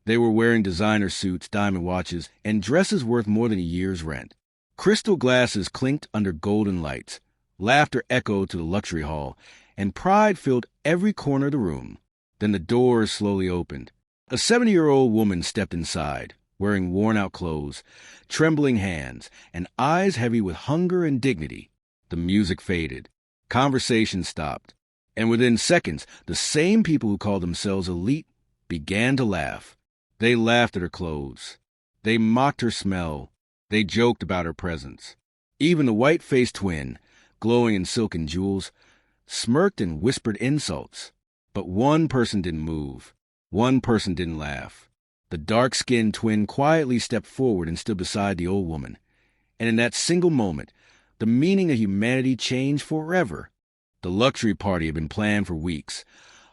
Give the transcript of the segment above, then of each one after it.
They were wearing designer suits, diamond watches, and dresses worth more than a year's rent. Crystal glasses clinked under golden lights. Laughter echoed to the luxury hall, and pride filled every corner of the room. Then the doors slowly opened. A 70-year-old woman stepped inside, wearing worn-out clothes, trembling hands, and eyes heavy with hunger and dignity. The music faded. Conversation stopped. And within seconds, the same people who called themselves elite began to laugh. They laughed at her clothes. They mocked her smell. They joked about her presence. Even the white-faced twin, glowing in silk and jewels, smirked and whispered insults. But one person didn't move. One person didn't laugh. The dark-skinned twin quietly stepped forward and stood beside the old woman. And in that single moment, the meaning of humanity changed forever. The luxury party had been planned for weeks,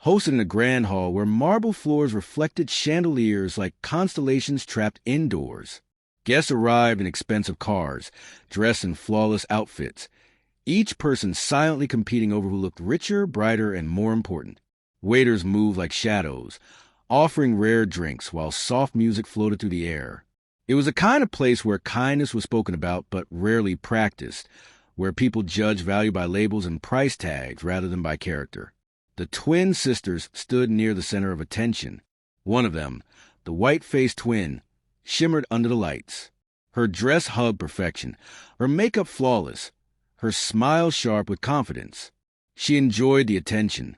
hosted in a grand hall where marble floors reflected chandeliers like constellations trapped indoors. Guests arrived in expensive cars, dressed in flawless outfits, each person silently competing over who looked richer, brighter, and more important. Waiters moved like shadows, offering rare drinks while soft music floated through the air. It was a kind of place where kindness was spoken about but rarely practiced, where people judged value by labels and price tags rather than by character. The twin sisters stood near the center of attention. One of them, the white-faced twin, shimmered under the lights. Her dress hugged perfection, her makeup flawless, her smile sharp with confidence. She enjoyed the attention,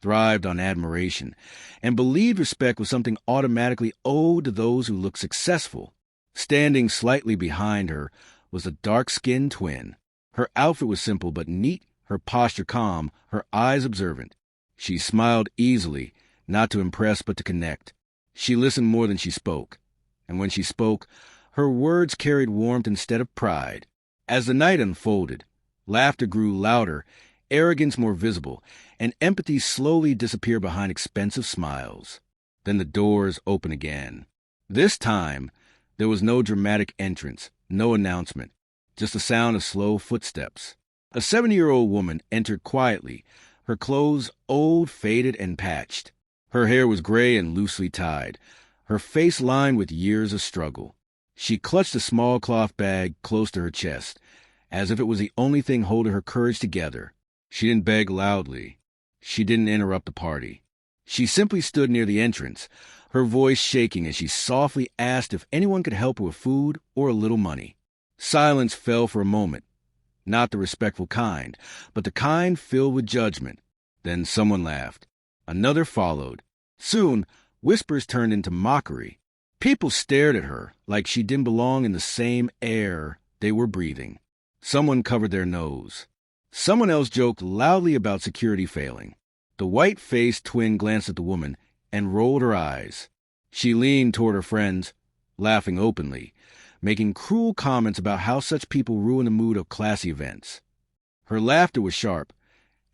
thrived on admiration, and believed respect was something automatically owed to those who looked successful. Standing slightly behind her was a dark-skinned twin. Her outfit was simple but neat, her posture calm, her eyes observant. She smiled easily, not to impress but to connect. She listened more than she spoke, and when she spoke, her words carried warmth instead of pride. As the night unfolded, laughter grew louder, arrogance more visible, and empathy slowly disappeared behind expensive smiles. Then the doors opened again. This time, there was no dramatic entrance, no announcement, just the sound of slow footsteps. A 70-year-old woman entered quietly, her clothes old, faded, and patched. Her hair was gray and loosely tied, her face lined with years of struggle. She clutched a small cloth bag close to her chest, as if it was the only thing holding her courage together. She didn't beg loudly. She didn't interrupt the party. She simply stood near the entrance, her voice shaking as she softly asked if anyone could help her with food or a little money. Silence fell for a moment, not the respectful kind, but the kind filled with judgment. Then someone laughed. Another followed. Soon, whispers turned into mockery. People stared at her like she didn't belong in the same air they were breathing. Someone covered their nose. Someone else joked loudly about security failing. The white-faced twin glanced at the woman and rolled her eyes. She leaned toward her friends, laughing openly, making cruel comments about how such people ruin the mood of classy events. Her laughter was sharp,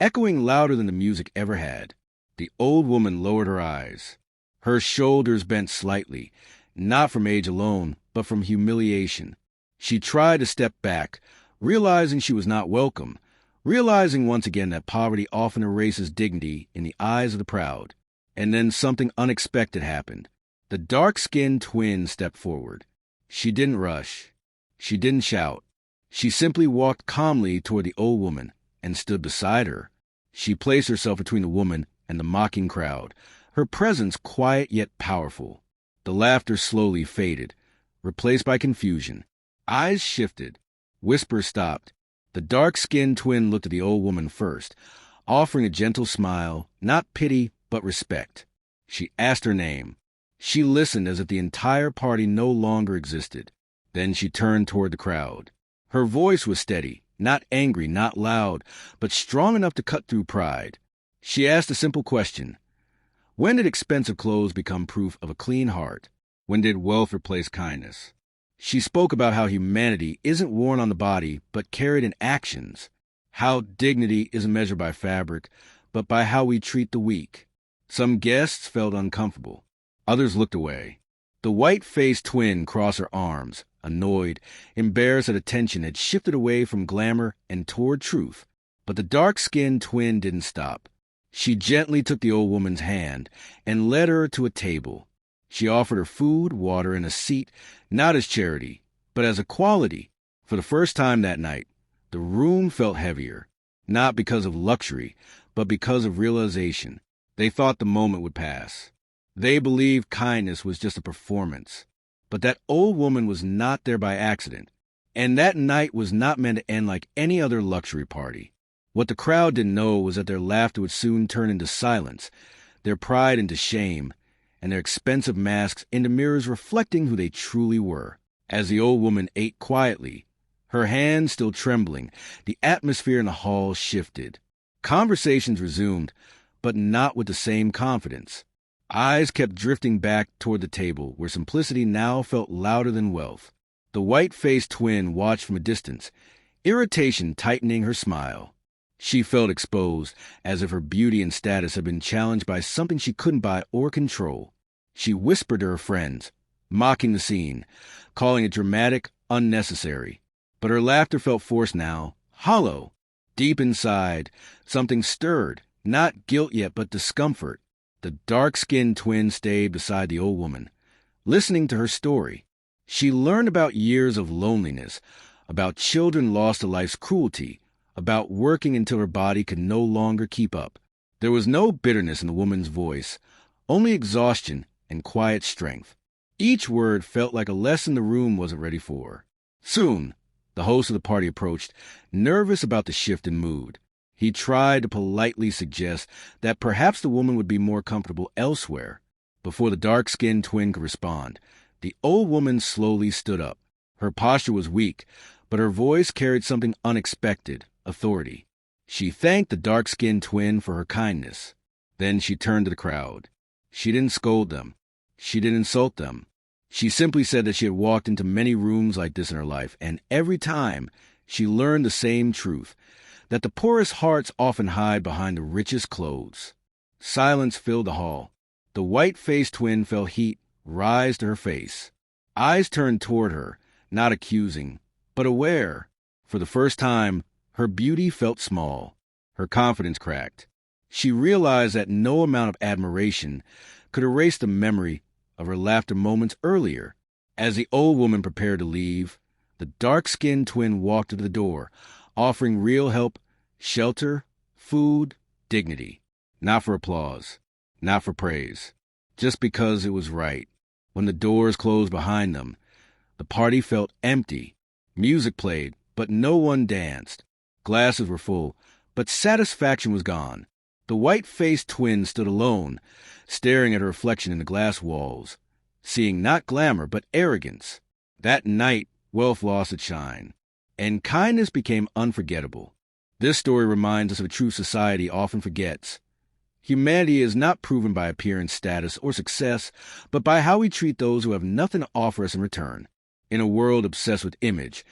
echoing louder than the music ever had. The old woman lowered her eyes. Her shoulders bent slightly, not from age alone, but from humiliation. She tried to step back, realizing she was not welcome, realizing once again that poverty often erases dignity in the eyes of the proud. And then something unexpected happened. The dark-skinned twin stepped forward. She didn't rush. She didn't shout. She simply walked calmly toward the old woman and stood beside her. She placed herself between the woman and the mocking crowd, her presence quiet yet powerful. The laughter slowly faded, replaced by confusion. Eyes shifted. Whispers stopped. The dark-skinned twin looked at the old woman first, offering a gentle smile, not pity, but respect. She asked her name. She listened as if the entire party no longer existed. Then she turned toward the crowd. Her voice was steady, not angry, not loud, but strong enough to cut through pride. She asked a simple question. When did expensive clothes become proof of a clean heart? When did wealth replace kindness? She spoke about how humanity isn't worn on the body, but carried in actions. How dignity isn't measured by fabric, but by how we treat the weak. Some guests felt uncomfortable. Others looked away. The white-faced twin crossed her arms, annoyed, embarrassed that attention had shifted away from glamour and toward truth. But the dark-skinned twin didn't stop. She gently took the old woman's hand and led her to a table. She offered her food, water, and a seat, not as charity, but as a quality. For the first time that night, the room felt heavier, not because of luxury, but because of realization. They thought the moment would pass. They believed kindness was just a performance. But that old woman was not there by accident, and that night was not meant to end like any other luxury party. What the crowd didn't know was that their laughter would soon turn into silence, their pride into shame, and their expensive masks into mirrors reflecting who they truly were. As the old woman ate quietly, her hands still trembling, the atmosphere in the hall shifted. Conversations resumed, but not with the same confidence. Eyes kept drifting back toward the table, where simplicity now felt louder than wealth. The white-faced twin watched from a distance, irritation tightening her smile. She felt exposed, as if her beauty and status had been challenged by something she couldn't buy or control. She whispered to her friends, mocking the scene, calling it dramatic, unnecessary. But her laughter felt forced now, hollow. Deep inside, something stirred, not guilt yet, but discomfort. The dark-skinned twin stayed beside the old woman, listening to her story. She learned about years of loneliness, about children lost to life's cruelty, about working until her body could no longer keep up. There was no bitterness in the woman's voice, only exhaustion and quiet strength. Each word felt like a lesson the room wasn't ready for. Soon, the host of the party approached, nervous about the shift in mood. He tried to politely suggest that perhaps the woman would be more comfortable elsewhere. Before the dark-skinned twin could respond, the old woman slowly stood up. Her posture was weak, but her voice carried something unexpected, authority. She thanked the dark-skinned twin for her kindness. Then she turned to the crowd. She didn't scold them. She didn't insult them. She simply said that she had walked into many rooms like this in her life, and every time she learned the same truth, that the poorest hearts often hide behind the richest clothes. Silence filled the hall. The white-faced twin felt heat rise to her face. Eyes turned toward her, not accusing, but aware. For the first time, her beauty felt small. Her confidence cracked. She realized that no amount of admiration could erase the memory of her laughter moments earlier. As the old woman prepared to leave, the dark-skinned twin walked to the door, offering real help, shelter, food, dignity. Not for applause, not for praise, just because it was right. When the doors closed behind them, the party felt empty. Music played, but no one danced. Glasses were full, but satisfaction was gone. The white-faced twin stood alone, staring at her reflection in the glass walls, seeing not glamour, but arrogance. That night, wealth lost its shine, and kindness became unforgettable. This story reminds us of a truth society often forgets. Humanity is not proven by appearance, status, or success, but by how we treat those who have nothing to offer us in return. In a world obsessed with image,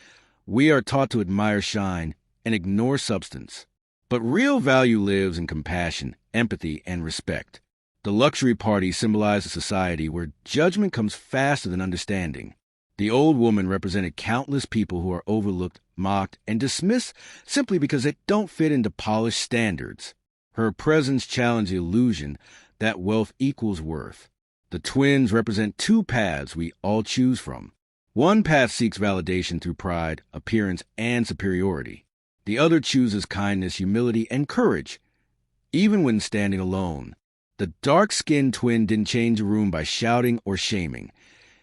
we are taught to admire shine and ignore substance. But real value lives in compassion, empathy, and respect. The luxury party symbolized a society where judgment comes faster than understanding. The old woman represented countless people who are overlooked, mocked, and dismissed simply because they don't fit into polished standards. Her presence challenged the illusion that wealth equals worth. The twins represent two paths we all choose from. One path seeks validation through pride, appearance, and superiority. The other chooses kindness, humility, and courage, even when standing alone. The dark-skinned twin didn't change the room by shouting or shaming.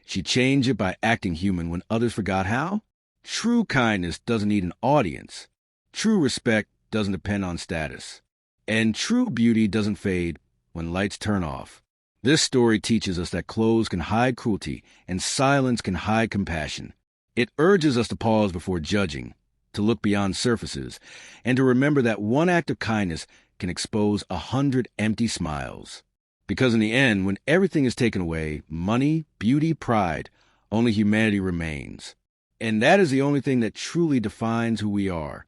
She changed it by acting human when others forgot how. True kindness doesn't need an audience. True respect doesn't depend on status. And true beauty doesn't fade when lights turn off. This story teaches us that clothes can hide cruelty and silence can hide compassion. It urges us to pause before judging, to look beyond surfaces, and to remember that one act of kindness can expose 100 empty smiles. Because in the end, when everything is taken away, money, beauty, pride, only humanity remains. And that is the only thing that truly defines who we are.